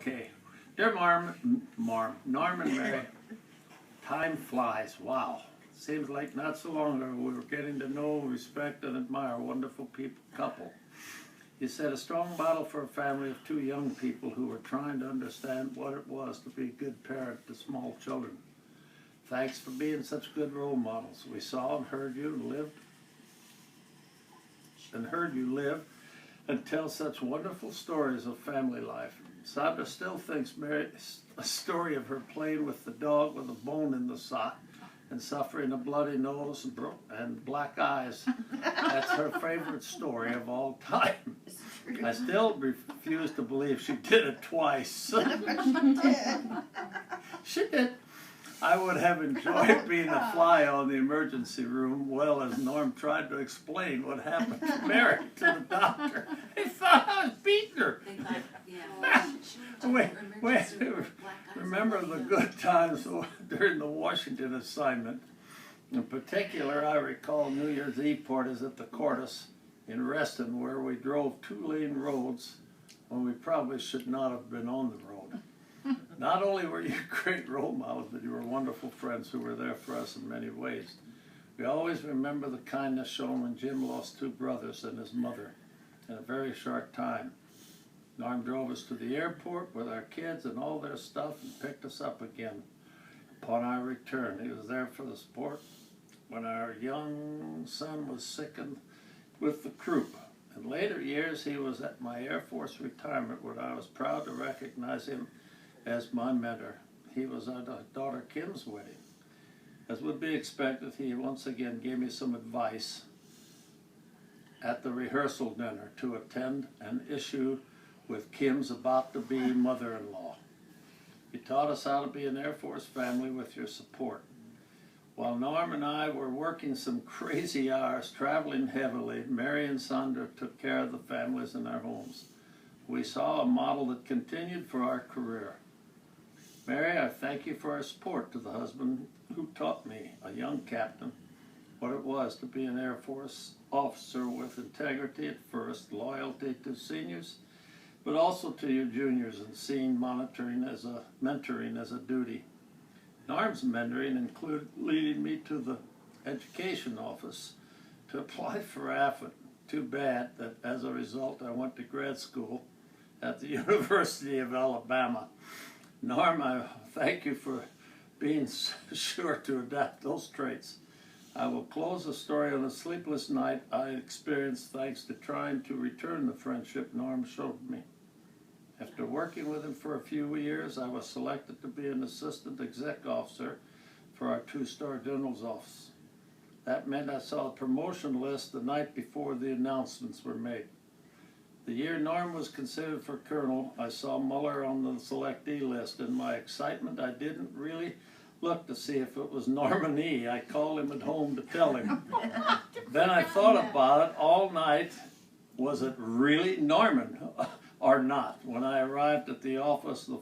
Okay. Dear Norm and Mary, time flies. Wow. Seems like not so long ago we were getting to know, respect, and admire a wonderful couple. You set a strong model for a family of two young people who were trying to understand what it was to be a good parent to small children. Thanks for being such good role models. We saw and heard you live and tell such wonderful stories of family life. Sandra still thinks Mary's a story of her playing with the dog with a bone in the sock and suffering a bloody nose and black eyes. That's her favorite story of all time. I still refuse to believe she did it twice. She did. I would have enjoyed being a fly on the emergency room, well, as Norm tried to explain what happened to Mary to the doctor. He thought I was beating her. Remember the good times during the Washington assignment. In particular, I recall New Year's Eve parties at the Cordes in Reston, where we drove two-lane roads when we probably should not have been on the road. Not only were you great role models, but you were wonderful friends who were there for us in many ways. We always remember the kindness shown when Jim lost two brothers and his mother in a very short time. Norm drove us to the airport with our kids and all their stuff and picked us up again upon our return. He was there for the sport when our young son was sickened with the croup. In later years, he was at my Air Force retirement where I was proud to recognize him as my mentor. He was at our daughter Kim's wedding. As would be expected, he once again gave me some advice at the rehearsal dinner to attend an issue with Kim's about-to-be mother-in-law. He taught us how to be an Air Force family with your support. While Norm and I were working some crazy hours, traveling heavily, Mary and Sandra took care of the families in our homes. We saw a model that continued for our career. Mary, I thank you for our support to the husband who taught me, a young captain, what it was to be an Air Force officer with integrity at first, loyalty to seniors, but also to your juniors, and seeing mentoring as a duty. Norm's mentoring included leading me to the education office to apply for AFIT. Too bad that as a result I went to grad school at the University of Alabama. Norm, I thank you for being sure to adapt those traits. I will close the story on a sleepless night I experienced thanks to trying to return the friendship Norm showed me. After working with him for a few years, I was selected to be an assistant exec officer for our two-star general's office. That meant I saw a promotion list the night before the announcements were made. The year Norm was considered for colonel, I saw Muller on the selectee list. In my excitement, I didn't really look to see if it was Norman E. I called him at home to tell him. Then I thought about it all night. Was it really Norman or not? When I arrived at the office the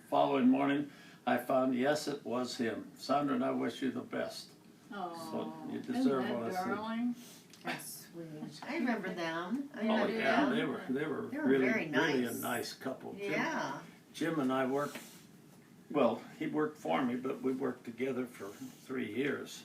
following morning, I found, yes, it was him. Sandra and I wish you the best. Oh, so you deserve what I darling? That's sweet. I remember them. Oh yeah, they were really very nice. Really a nice couple. Yeah. Jim and I worked. Well, he worked for me, but we worked together for 3 years.